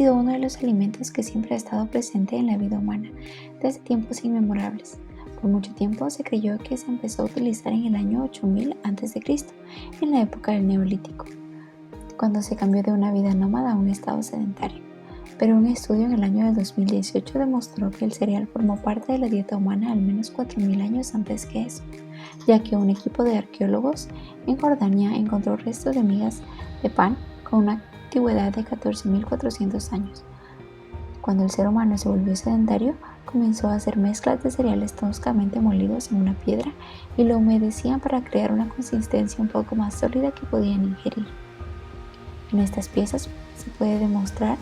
sido uno de los alimentos que siempre ha estado presente en la vida humana desde tiempos inmemorables. Por mucho tiempo se creyó que se empezó a utilizar en el año 8000 a.C., en la época del Neolítico, cuando se cambió de una vida nómada a un estado sedentario. Pero un estudio en el año de 2018 demostró que el cereal formó parte de la dieta humana al menos 4000 años antes que eso, ya que un equipo de arqueólogos en Jordania encontró restos de migas de pan con una antigüedad de 14.400 años. Cuando el ser humano se volvió sedentario, comenzó a hacer mezclas de cereales toscamente molidos en una piedra y lo humedecían para crear una consistencia un poco más sólida que podían ingerir. En estas piezas se puede demostrar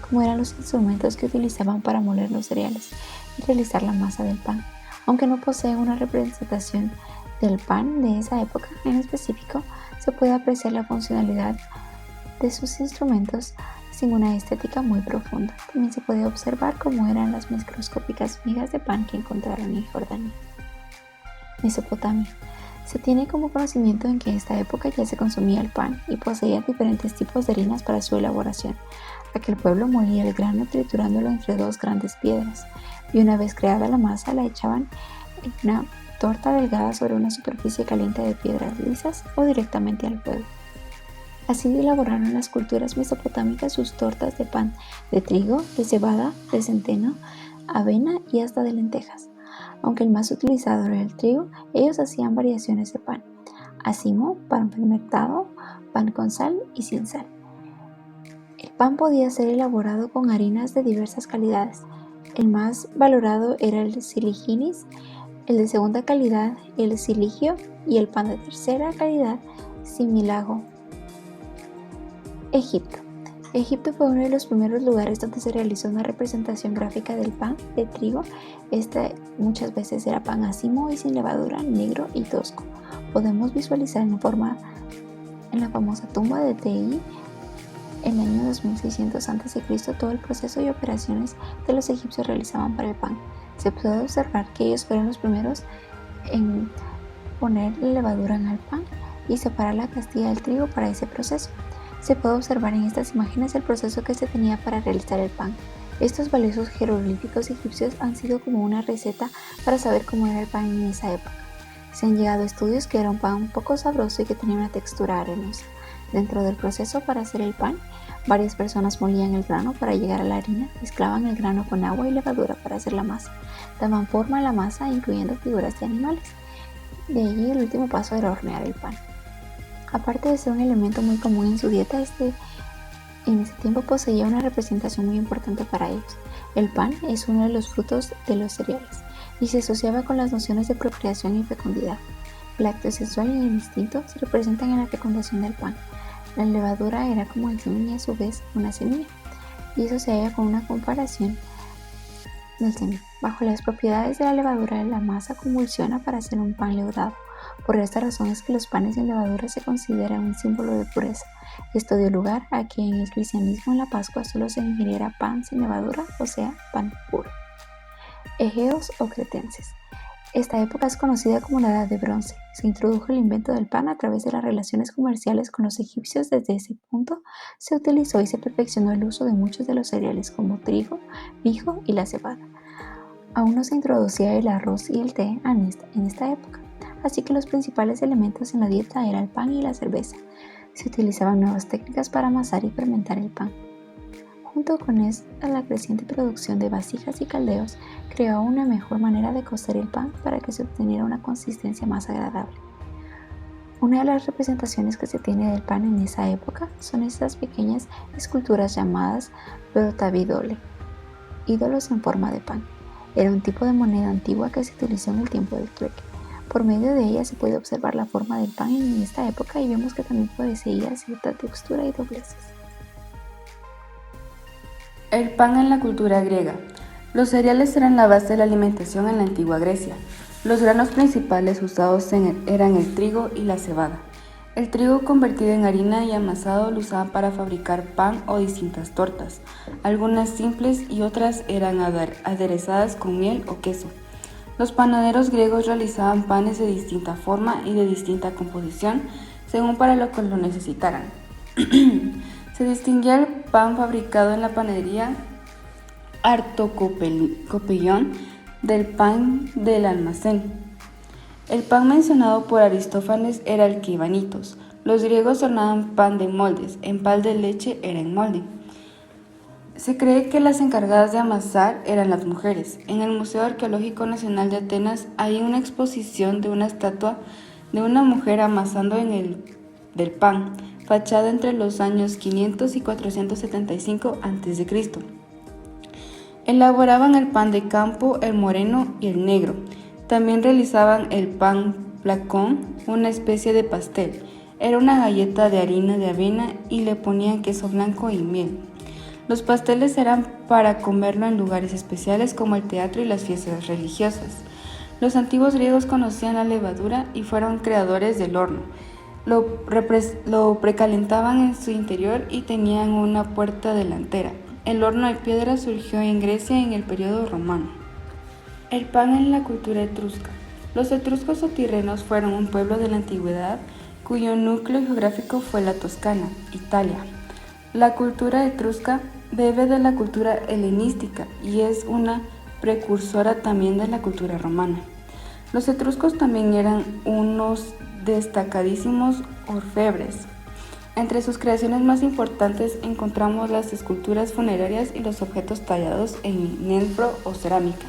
cómo eran los instrumentos que utilizaban para moler los cereales y realizar la masa del pan. Aunque no poseen una representación del pan de esa época en específico, se puede apreciar la funcionalidad de sus instrumentos sin una estética muy profunda. También se puede observar cómo eran las microscópicas migas de pan que encontraron en Jordania. Mesopotamia. Se tiene como conocimiento en que en esta época ya se consumía el pan y poseía diferentes tipos de harinas para su elaboración. Aquel pueblo molía el grano triturándolo entre dos grandes piedras y una vez creada la masa la echaban en una torta delgada sobre una superficie caliente de piedras lisas o directamente al fuego. Así elaboraron las culturas mesopotámicas sus tortas de pan de trigo, de cebada, de centeno, avena y hasta de lentejas. Aunque el más utilizado era el trigo, ellos hacían variaciones de pan: acimo, pan fermentado, pan con sal y sin sal. El pan podía ser elaborado con harinas de diversas calidades. El más valorado era el siliginis, el de segunda calidad el siligio y el pan de tercera calidad similago. Egipto. Egipto fue uno de los primeros lugares donde se realizó una representación gráfica del pan de trigo. Este muchas veces era pan acimo y sin levadura, negro y tosco. Podemos visualizar en la famosa tumba de Tei en el año 2600 a.C. todo el proceso y operaciones que los egipcios realizaban para el pan. Se puede observar que ellos fueron los primeros en poner la levadura en el pan y separar la castilla del trigo para ese proceso. Se puede observar en estas imágenes el proceso que se tenía para realizar el pan. Estos valiosos jeroglíficos egipcios han sido como una receta para saber cómo era el pan en esa época. Se han llegado a estudios que era un pan un poco sabroso y que tenía una textura arenosa. Dentro del proceso para hacer el pan, varias personas molían el grano para llegar a la harina, mezclaban el grano con agua y levadura para hacer la masa, daban forma a la masa incluyendo figuras de animales. De allí el último paso era hornear el pan. Aparte de ser un elemento muy común en su dieta, en ese tiempo poseía una representación muy importante para ellos. El pan es uno de los frutos de los cereales y se asociaba con las nociones de procreación y fecundidad. El acto sexual y el instinto se representan en la fecundación del pan. La levadura era como el semen y a su vez una semilla, y eso se halla con una comparación del semen. Bajo las propiedades de la levadura, la masa convulsiona para hacer un pan leudado. Por esta razón es que los panes sin levadura se consideran un símbolo de pureza. Esto dio lugar a que en el cristianismo en la Pascua solo se ingiriera pan sin levadura, o sea, pan puro. Egeos o cretenses. Esta época es conocida como la Edad de Bronce. Se introdujo el invento del pan a través de las relaciones comerciales con los egipcios. Desde ese punto se utilizó y se perfeccionó el uso de muchos de los cereales como trigo, mijo y la cebada. Aún no se introducía el arroz y el té en esta época, así que los principales elementos en la dieta eran el pan y la cerveza. Se utilizaban nuevas técnicas para amasar y fermentar el pan. Junto con esta, la creciente producción de vasijas y caldeos creó una mejor manera de cocer el pan para que se obtuviera una consistencia más agradable. Una de las representaciones que se tiene del pan en esa época son estas pequeñas esculturas llamadas protavidole, ídolos en forma de pan. Era un tipo de moneda antigua que se utilizó en el tiempo del trueque. Por medio de ella se puede observar la forma del pan en esta época y vemos que también poseía cierta textura y dobleces. El pan en la cultura griega. Los cereales eran la base de la alimentación en la antigua Grecia. Los granos principales usados eran el trigo y la cebada. El trigo convertido en harina y amasado lo usaban para fabricar pan o distintas tortas, algunas simples y otras eran aderezadas con miel o queso. Los panaderos griegos realizaban panes de distinta forma y de distinta composición según para lo que lo necesitaran. Se distinguía el pan fabricado en la panadería Artocopellón del pan del almacén. El pan mencionado por Aristófanes era el kibanitos. Los griegos hornaban pan de moldes, en pan de leche era en molde. Se cree que las encargadas de amasar eran las mujeres. En el Museo Arqueológico Nacional de Atenas hay una exposición de una estatua de una mujer amasando del pan, fachada entre los años 500 y 475 a.C. Elaboraban el pan de campo, el moreno y el negro. También realizaban el pan placón, una especie de pastel. Era una galleta de harina de avena y le ponían queso blanco y miel. Los pasteles eran para comerlo en lugares especiales como el teatro y las fiestas religiosas. Los antiguos griegos conocían la levadura y fueron creadores del horno. Lo precalentaban en su interior y tenían una puerta delantera. El horno de piedra surgió en Grecia en el periodo romano. El pan en la cultura etrusca. Los etruscos o tirrenos fueron un pueblo de la antigüedad cuyo núcleo geográfico fue la Toscana, Italia. La cultura etrusca bebe de la cultura helenística y es una precursora también de la cultura romana. Los etruscos también eran unos destacadísimos orfebres. Entre sus creaciones más importantes encontramos las esculturas funerarias y los objetos tallados en nenfro o cerámica.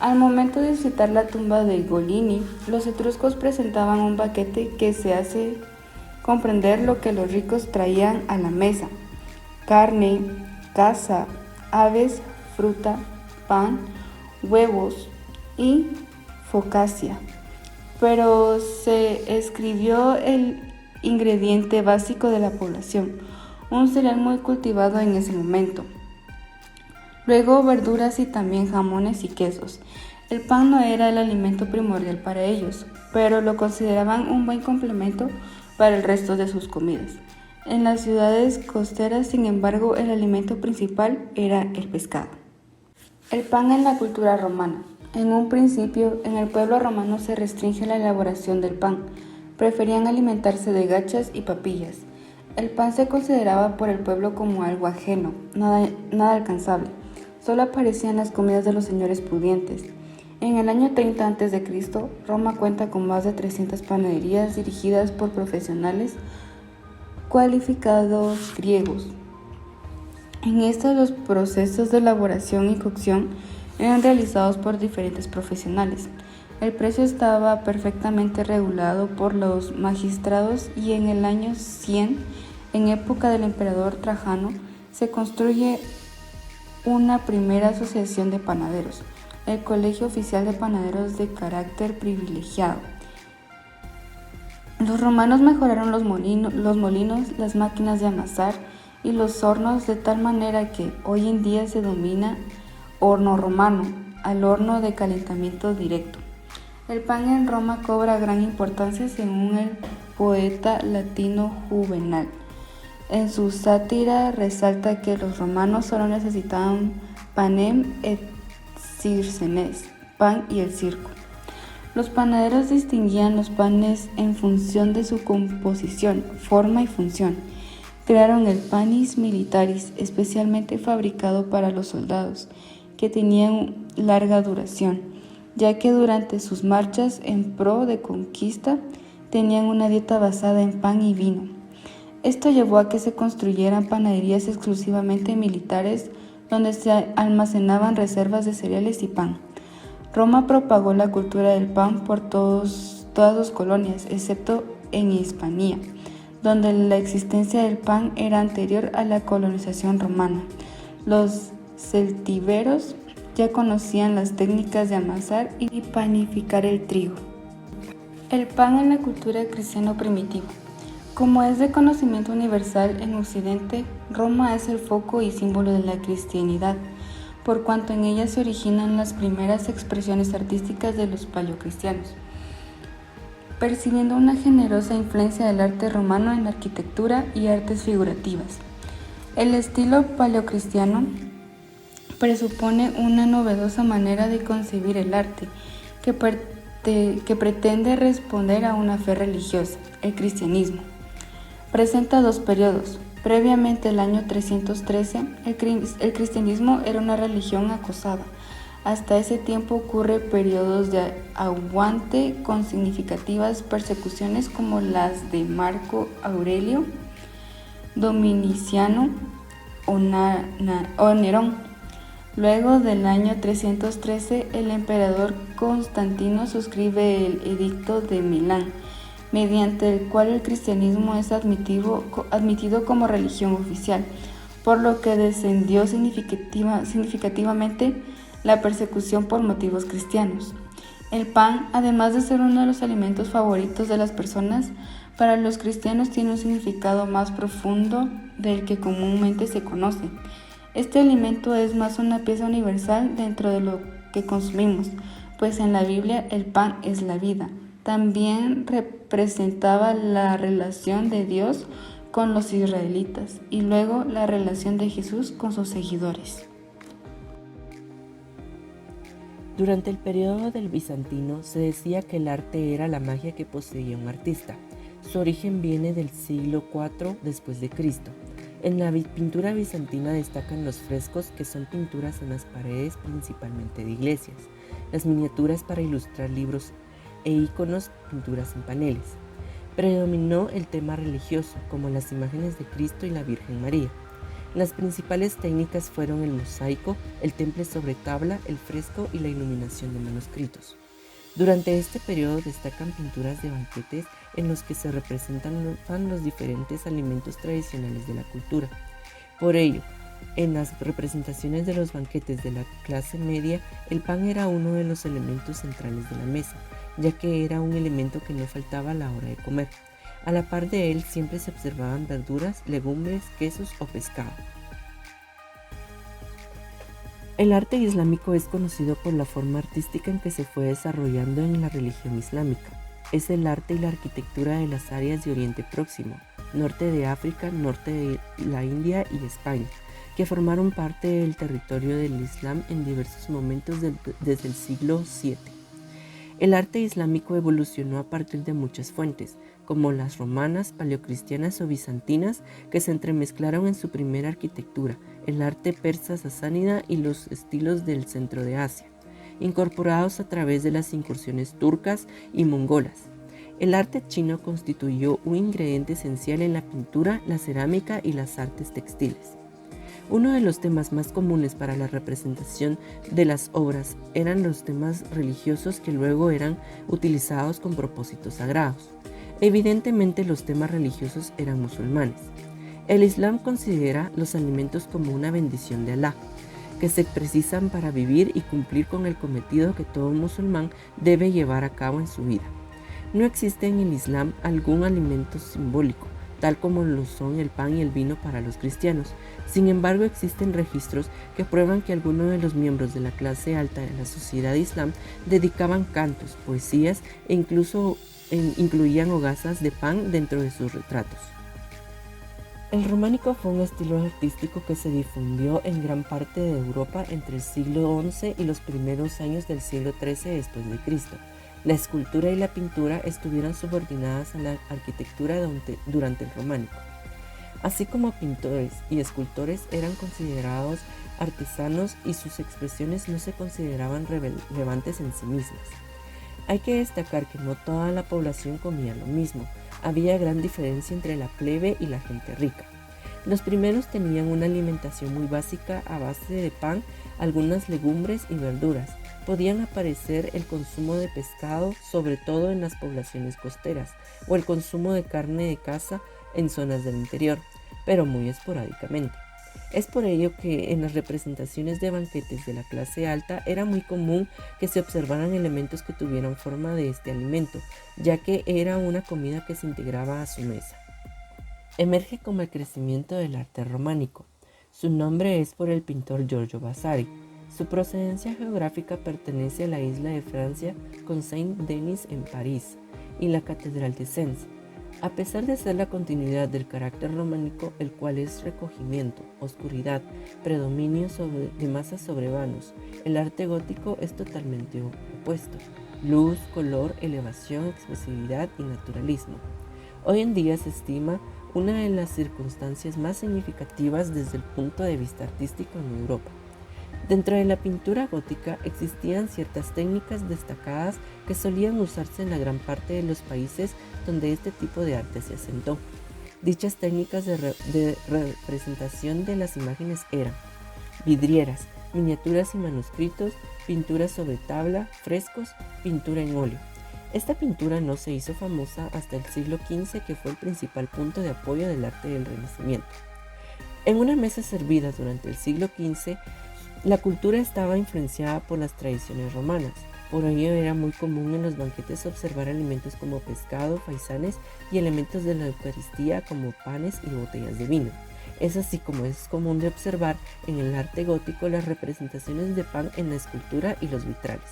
Al momento de visitar la tumba de Golini, los etruscos presentaban un banquete que se hace comprender lo que los ricos traían a la mesa: carne, caza, aves, fruta, pan, huevos y focaccia. Pero se escribió el ingrediente básico de la población, un cereal muy cultivado en ese momento. Luego verduras y también jamones y quesos. El pan no era el alimento primordial para ellos, pero lo consideraban un buen complemento para el resto de sus comidas. En las ciudades costeras, sin embargo, el alimento principal era el pescado. El pan en la cultura romana. En un principio, en el pueblo romano se restringe la elaboración del pan. Preferían alimentarse de gachas y papillas. El pan se consideraba por el pueblo como algo ajeno, nada alcanzable. Solo aparecía en las comidas de los señores pudientes. En el año 30 a.C., Roma cuenta con más de 300 panaderías dirigidas por profesionales cualificados griegos. En estas los procesos de elaboración y cocción eran realizados por diferentes profesionales. El precio estaba perfectamente regulado por los magistrados y en el año 100, en época del emperador Trajano, se construye una primera asociación de panaderos, el Colegio Oficial de Panaderos de carácter privilegiado. Los romanos mejoraron los molinos, las máquinas de amasar y los hornos de tal manera que hoy en día se denomina horno romano al horno de calentamiento directo. El pan en Roma cobra gran importancia según el poeta latino Juvenal. En su sátira resalta que los romanos solo necesitaban panem et circenes, pan y el circo. Los panaderos distinguían los panes en función de su composición, forma y función. Crearon el panis militaris, especialmente fabricado para los soldados, que tenían larga duración, ya que durante sus marchas en pro de conquista tenían una dieta basada en pan y vino. Esto llevó a que se construyeran panaderías exclusivamente militares donde se almacenaban reservas de cereales y pan. Roma propagó la cultura del pan por todas sus colonias, excepto en Hispania, donde la existencia del pan era anterior a la colonización romana. Los celtíberos ya conocían las técnicas de amasar y panificar el trigo. El pan en la cultura cristiana primitiva. Como es de conocimiento universal en Occidente, Roma es el foco y símbolo de la cristianidad, por cuanto en ella se originan las primeras expresiones artísticas de los paleocristianos, percibiendo una generosa influencia del arte romano en la arquitectura y artes figurativas. El estilo paleocristiano presupone una novedosa manera de concebir el arte, que pretende responder a una fe religiosa, el cristianismo. Presenta dos periodos. Previamente al año 313, el cristianismo era una religión acosada. Hasta ese tiempo ocurre periodos de aguante con significativas persecuciones como las de Marco Aurelio, Dominiciano o Nerón. Luego del año 313, el emperador Constantino suscribe el Edicto de Milán, mediante el cual el cristianismo es admitido como religión oficial, por lo que descendió significativamente la persecución por motivos cristianos. El pan, además de ser uno de los alimentos favoritos de las personas, para los cristianos tiene un significado más profundo del que comúnmente se conoce. Este alimento es más una pieza universal dentro de lo que consumimos, pues en la Biblia el pan es la vida. También representaba la relación de Dios con los israelitas y luego la relación de Jesús con sus seguidores. Durante el periodo del bizantino se decía que el arte era la magia que poseía un artista. Su origen viene del siglo IV después de Cristo. En la pintura bizantina destacan los frescos, que son pinturas en las paredes principalmente de iglesias, las miniaturas para ilustrar libros e iconos, pinturas en paneles. Predominó el tema religioso, como las imágenes de Cristo y la Virgen María. Las principales técnicas fueron el mosaico, el temple sobre tabla, el fresco y la iluminación de manuscritos. Durante este periodo destacan pinturas de banquetes en los que se representan los diferentes alimentos tradicionales de la cultura. Por ello, en las representaciones de los banquetes de la clase media, el pan era uno de los elementos centrales de la mesa, ya que era un elemento que no faltaba a la hora de comer. A la par de él siempre se observaban verduras, legumbres, quesos o pescado. El arte islámico es conocido por la forma artística en que se fue desarrollando en la religión islámica. Es el arte y la arquitectura de las áreas de Oriente Próximo, norte de África, norte de la India y España, que formaron parte del territorio del Islam en diversos momentos desde el siglo VII. El arte islámico evolucionó a partir de muchas fuentes, como las romanas, paleocristianas o bizantinas, que se entremezclaron en su primera arquitectura, el arte persa sasánida y los estilos del centro de Asia, incorporados a través de las incursiones turcas y mongolas. El arte chino constituyó un ingrediente esencial en la pintura, la cerámica y las artes textiles. Uno de los temas más comunes para la representación de las obras eran los temas religiosos que luego eran utilizados con propósitos sagrados. Evidentemente los temas religiosos eran musulmanes. El Islam considera los alimentos como una bendición de Alá, que se precisan para vivir y cumplir con el cometido que todo musulmán debe llevar a cabo en su vida. No existe en el Islam algún alimento simbólico, tal como lo son el pan y el vino para los cristianos. Sin embargo, existen registros que prueban que algunos de los miembros de la clase alta de la sociedad islam dedicaban cantos, poesías e incluso incluían hogazas de pan dentro de sus retratos. El románico fue un estilo artístico que se difundió en gran parte de Europa entre el siglo XI y los primeros años del siglo XIII después de Cristo. La escultura y la pintura estuvieron subordinadas a la arquitectura durante el románico. Así como pintores y escultores eran considerados artesanos y sus expresiones no se consideraban relevantes en sí mismas. Hay que destacar que no toda la población comía lo mismo. Había gran diferencia entre la plebe y la gente rica. Los primeros tenían una alimentación muy básica a base de pan, algunas legumbres y verduras. Podían aparecer el consumo de pescado, sobre todo en las poblaciones costeras, o el consumo de carne de caza en zonas del interior, pero muy esporádicamente. Es por ello que en las representaciones de banquetes de la clase alta era muy común que se observaran elementos que tuvieran forma de este alimento, ya que era una comida que se integraba a su mesa. Emerge como el crecimiento del arte románico. Su nombre es por el pintor Giorgio Vasari. Su procedencia geográfica pertenece a la isla de Francia con Saint-Denis en París y la Catedral de Sens. A pesar de ser la continuidad del carácter románico, el cual es recogimiento, oscuridad, predominio de masas sobre vanos, el arte gótico es totalmente opuesto: luz, color, elevación, expresividad y naturalismo. Hoy en día se estima una de las circunstancias más significativas desde el punto de vista artístico en Europa. Dentro de la pintura gótica existían ciertas técnicas destacadas que solían usarse en la gran parte de los países donde este tipo de arte se asentó. Dichas técnicas de representación de las imágenes eran vidrieras, miniaturas y manuscritos, pintura sobre tabla, frescos, pintura en óleo. Esta pintura no se hizo famosa hasta el siglo XV, que fue el principal punto de apoyo del arte del Renacimiento. En una mesa servida durante el siglo XV, la cultura estaba influenciada por las tradiciones romanas. Por ello era muy común en los banquetes observar alimentos como pescado, faisanes y elementos de la Eucaristía como panes y botellas de vino. Es así como es común de observar en el arte gótico las representaciones de pan en la escultura y los vitrales.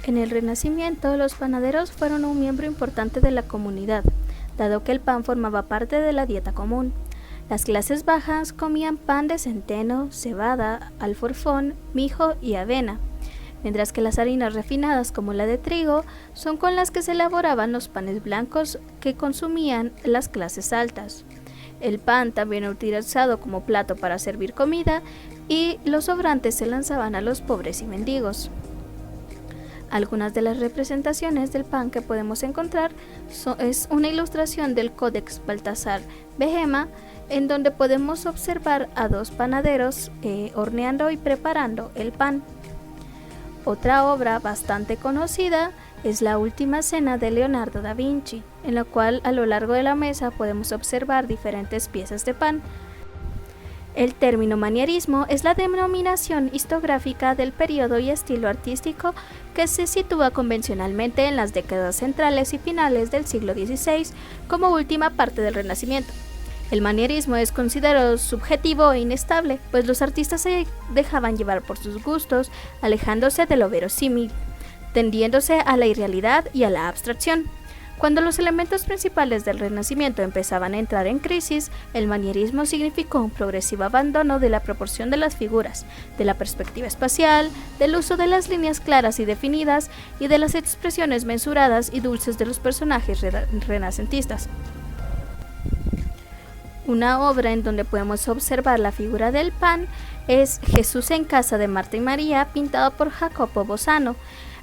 En el Renacimiento, los panaderos fueron un miembro importante de la comunidad, dado que el pan formaba parte de la dieta común. Las clases bajas comían pan de centeno, cebada, alforfón, mijo y avena, mientras que las harinas refinadas como la de trigo son con las que se elaboraban los panes blancos que consumían las clases altas. El pan también era utilizado como plato para servir comida y los sobrantes se lanzaban a los pobres y mendigos. Algunas de las representaciones del pan que podemos encontrar es una ilustración del Codex Baltasar Behema, en donde podemos observar a dos panaderos horneando y preparando el pan. Otra obra bastante conocida es La Última Cena de Leonardo da Vinci, en la cual a lo largo de la mesa podemos observar diferentes piezas de pan. El término manierismo es la denominación historiográfica del periodo y estilo artístico que se sitúa convencionalmente en las décadas centrales y finales del siglo XVI como última parte del Renacimiento. El manierismo es considerado subjetivo e inestable, pues los artistas se dejaban llevar por sus gustos, alejándose de lo verosímil, tendiéndose a la irrealidad y a la abstracción. Cuando los elementos principales del Renacimiento empezaban a entrar en crisis, el manierismo significó un progresivo abandono de la proporción de las figuras, de la perspectiva espacial, del uso de las líneas claras y definidas y de las expresiones mensuradas y dulces de los personajes renacentistas. Una obra en donde podemos observar la figura del pan es Jesús en casa de Marta y María, pintado por Jacopo Bossano.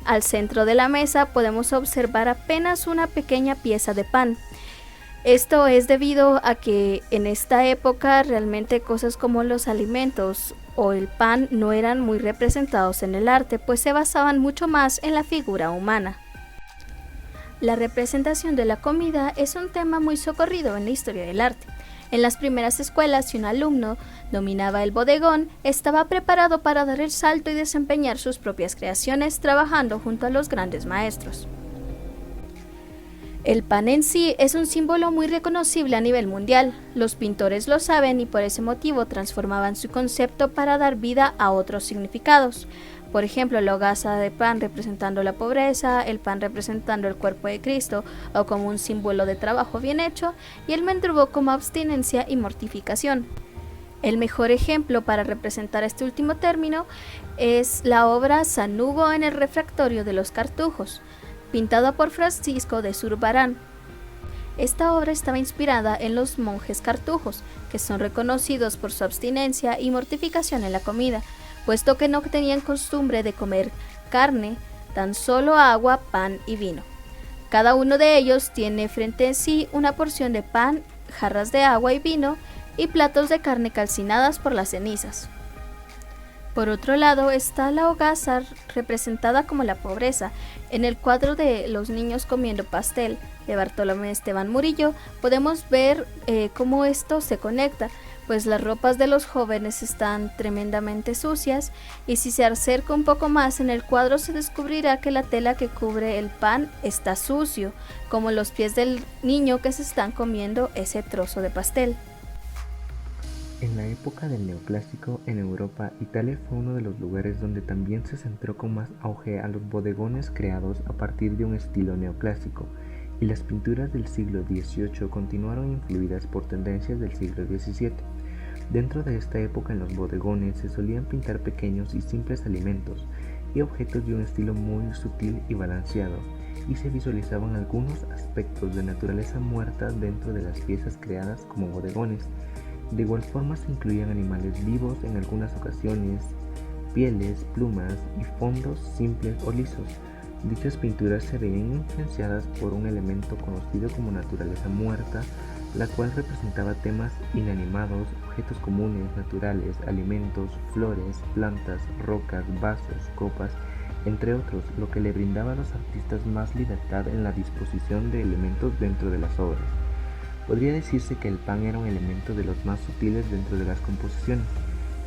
Al centro de la mesa podemos observar apenas una pequeña pieza de pan. Esto es debido a que en esta época realmente cosas como los alimentos o el pan no eran muy representados en el arte, pues se basaban mucho más en la figura humana. La representación de la comida es un tema muy socorrido en la historia del arte. En las primeras escuelas, si un alumno dominaba el bodegón, estaba preparado para dar el salto y desempeñar sus propias creaciones trabajando junto a los grandes maestros. El pan en sí es un símbolo muy reconocible a nivel mundial. Los pintores lo saben y por ese motivo transformaban su concepto para dar vida a otros significados. Por ejemplo, la hogaza de pan representando la pobreza, el pan representando el cuerpo de Cristo o como un símbolo de trabajo bien hecho, y el mendrugo como abstinencia y mortificación. El mejor ejemplo para representar este último término es la obra San Hugo en el refractorio de los Cartujos, pintada por Francisco de Zurbarán. Esta obra estaba inspirada en los monjes cartujos, que son reconocidos por su abstinencia y mortificación en la comida, puesto que no tenían costumbre de comer carne, tan solo agua, pan y vino. Cada uno de ellos tiene frente a sí una porción de pan, jarras de agua y vino, y platos de carne calcinadas por las cenizas. Por otro lado está la hogaza representada como la pobreza. En el cuadro de Los niños comiendo pastel de Bartolomé Esteban Murillo podemos ver cómo esto se conecta, pues las ropas de los jóvenes están tremendamente sucias, y si se acerca un poco más en el cuadro se descubrirá que la tela que cubre el pan está sucio, como los pies del niño que se están comiendo ese trozo de pastel. En la época del neoclásico en Europa, Italia fue uno de los lugares donde también se centró con más auge a los bodegones creados a partir de un estilo neoclásico, y las pinturas del siglo XVIII continuaron influidas por tendencias del siglo XVII. Dentro de esta época en los bodegones se solían pintar pequeños y simples alimentos y objetos de un estilo muy sutil y balanceado, y se visualizaban algunos aspectos de naturaleza muerta dentro de las piezas creadas como bodegones. De igual forma se incluían animales vivos en algunas ocasiones, pieles, plumas y fondos simples o lisos. Dichas pinturas se veían influenciadas por un elemento conocido como naturaleza muerta, la cual representaba temas inanimados, objetos comunes, naturales, alimentos, flores, plantas, rocas, vasos, copas, entre otros, lo que le brindaba a los artistas más libertad en la disposición de elementos dentro de las obras. Podría decirse que el pan era un elemento de los más sutiles dentro de las composiciones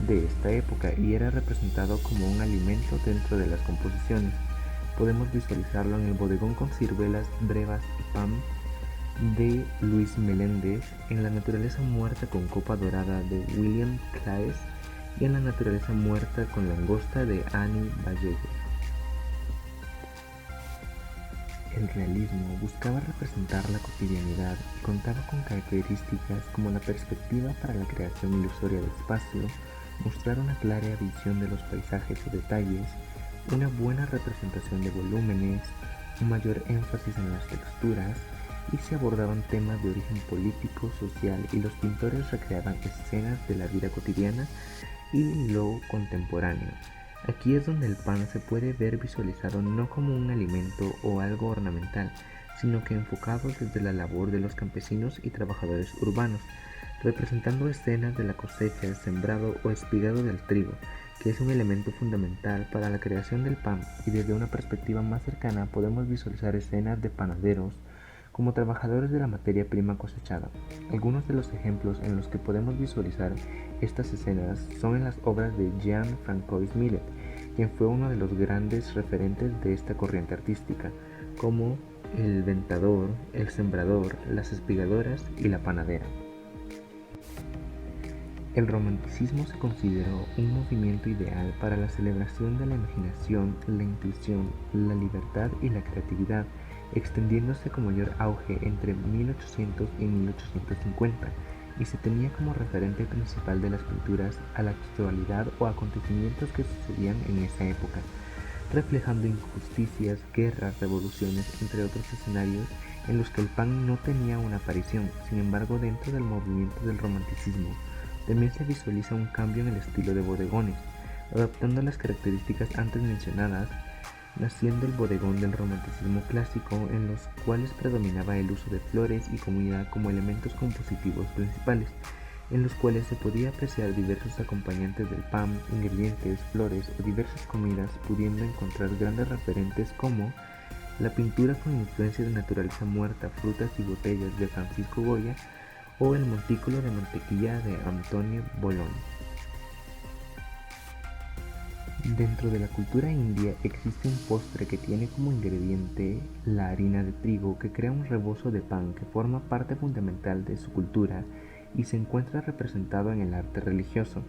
de esta época y era representado como un alimento dentro de las composiciones. Podemos visualizarlo en el bodegón con ciruelas, brevas y pan de Luis Meléndez, en La naturaleza muerta con copa dorada de William Claes y en La naturaleza muerta con langosta de Annie Vallejo. El realismo buscaba representar la cotidianidad y contaba con características como la perspectiva para la creación ilusoria del espacio, mostrar una clara visión de los paisajes o detalles, una buena representación de volúmenes, un mayor énfasis en las texturas, y se abordaban temas de origen político, social, y los pintores recreaban escenas de la vida cotidiana y lo contemporáneo. Aquí es donde el pan se puede ver visualizado no como un alimento o algo ornamental, sino que enfocado desde la labor de los campesinos y trabajadores urbanos, representando escenas de la cosecha, el sembrado o espigado del trigo, que es un elemento fundamental para la creación del pan, y desde una perspectiva más cercana podemos visualizar escenas de panaderos como trabajadores de la materia prima cosechada. Algunos de los ejemplos en los que podemos visualizar estas escenas son en las obras de Jean-François Millet, quien fue uno de los grandes referentes de esta corriente artística, como el ventador, el sembrador, las espigadoras y la panadera. El romanticismo se consideró un movimiento ideal para la celebración de la imaginación, la intuición, la libertad y la creatividad, extendiéndose con mayor auge entre 1800 y 1850, y se tenía como referente principal de las pinturas a la actualidad o acontecimientos que sucedían en esa época, reflejando injusticias, guerras, revoluciones, entre otros escenarios en los que el pan no tenía una aparición. Sin embargo, dentro del movimiento del romanticismo, también se visualiza un cambio en el estilo de bodegones, adaptando las características antes mencionadas, naciendo el bodegón del romanticismo clásico, en los cuales predominaba el uso de flores y comida como elementos compositivos principales, en los cuales se podía apreciar diversos acompañantes del pan, ingredientes, flores o diversas comidas, pudiendo encontrar grandes referentes como la pintura con influencia de naturaleza muerta, frutas y botellas de Francisco Goya, o el montículo de mantequilla de Antonio Bolón. Dentro de la cultura india existe un postre que tiene como ingrediente la harina de trigo, que crea un rebozo de pan que forma parte fundamental de su cultura y se encuentra representado en el arte religioso.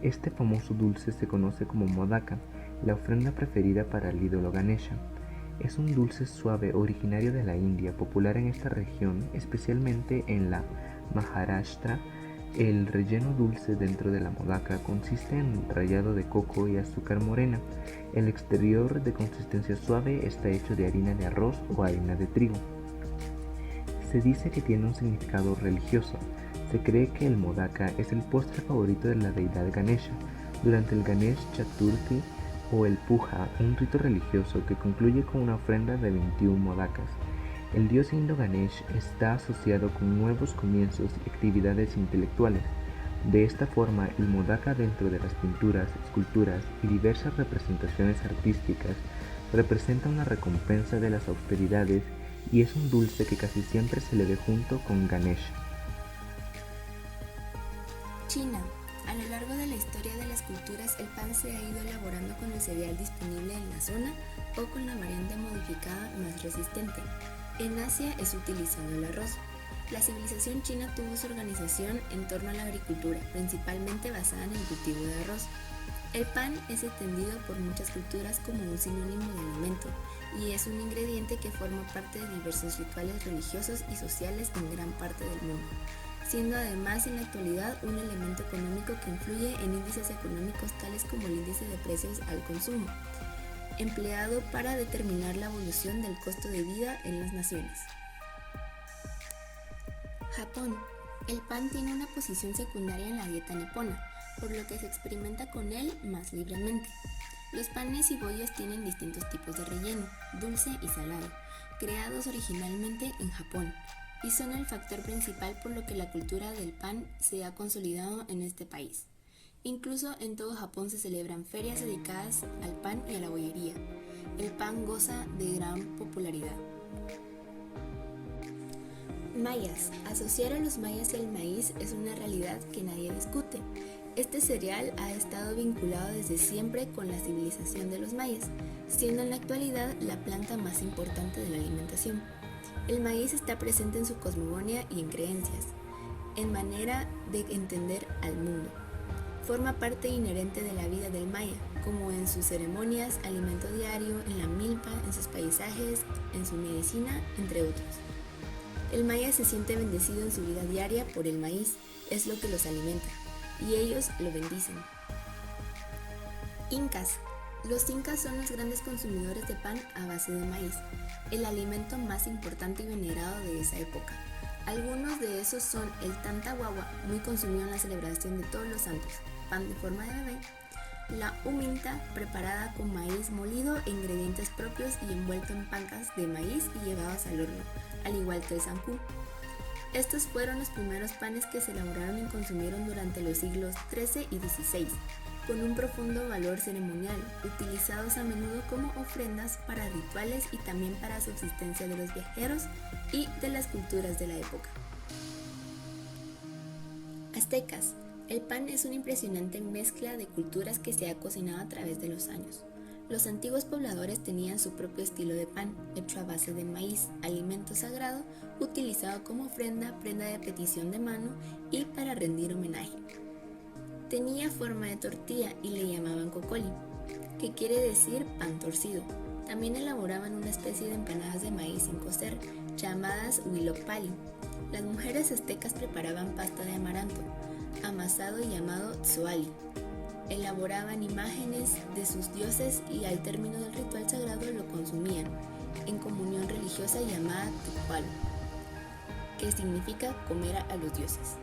Este famoso dulce se conoce como modaka, la ofrenda preferida para el ídolo Ganesha. Es un dulce suave originario de la India, popular en esta región, especialmente en la Maharashtra. El relleno dulce dentro de la modaka consiste en rallado de coco y azúcar morena. El exterior, de consistencia suave, está hecho de harina de arroz o harina de trigo. Se dice que tiene un significado religioso. Se cree que el modaka es el postre favorito de la deidad Ganesha durante el Ganesh Chaturthi o el Puja, un rito religioso que concluye con una ofrenda de 21 modakas. El dios indo Ganesh está asociado con nuevos comienzos y actividades intelectuales. De esta forma, el modaka dentro de las pinturas, esculturas y diversas representaciones artísticas representa una recompensa de las austeridades y es un dulce que casi siempre se le ve junto con Ganesh. China. A lo largo de la historia de las culturas, el pan se ha ido elaborando con el cereal disponible en la zona o con la variante modificada más resistente. En Asia es utilizado el arroz. La civilización china tuvo su organización en torno a la agricultura, principalmente basada en el cultivo de arroz. El pan es entendido por muchas culturas como un sinónimo de alimento y es un ingrediente que forma parte de diversos rituales religiosos y sociales en gran parte del mundo, siendo además en la actualidad un elemento económico que influye en índices económicos tales como el índice de precios al consumo. empleado para determinar la evolución del costo de vida en las naciones. Japón. El pan tiene una posición secundaria en la dieta nipona, por lo que se experimenta con él más libremente. Los panes y bollos tienen distintos tipos de relleno, dulce y salado, creados originalmente en Japón, y son el factor principal por lo que la cultura del pan se ha consolidado en este país. Incluso en todo Japón se celebran ferias dedicadas al pan y a la bollería. El pan goza de gran popularidad. Mayas. Asociar a los mayas y al maíz es una realidad que nadie discute. Este cereal ha estado vinculado desde siempre con la civilización de los mayas, siendo en la actualidad la planta más importante de la alimentación. El maíz está presente en su cosmogonía y en creencias, en manera de entender al mundo. Forma parte inherente de la vida del maya, como en sus ceremonias, alimento diario, en la milpa, en sus paisajes, en su medicina, entre otros. El maya se siente bendecido en su vida diaria por el maíz, es lo que los alimenta, y ellos lo bendicen. Incas. Los incas son los grandes consumidores de pan a base de maíz, el alimento más importante y venerado de esa época. Algunos de esos son el tantahuahua, muy consumido en la celebración de Todos los Santos, pan de forma de bebé, la huminta, preparada con maíz molido e ingredientes propios y envuelto en pancas de maíz y llevados al horno, al igual que el zancú. Estos fueron los primeros panes que se elaboraron y consumieron durante los siglos XIII y XVI, con un profundo valor ceremonial, utilizados a menudo como ofrendas para rituales y también para subsistencia de los viajeros y de las culturas de la época. Aztecas. El pan es una impresionante mezcla de culturas que se ha cocinado a través de los años. Los antiguos pobladores tenían su propio estilo de pan, hecho a base de maíz, alimento sagrado, utilizado como ofrenda, prenda de petición de mano y para rendir homenaje. Tenía forma de tortilla y le llamaban cocoli, que quiere decir pan torcido. También elaboraban una especie de empanadas de maíz sin cocer, llamadas huilopali. Las mujeres aztecas preparaban pasta de amaranto, amasado y llamado tzoali. Elaboraban imágenes de sus dioses y al término del ritual sagrado lo consumían en comunión religiosa llamada tupalu, que significa comer a los dioses.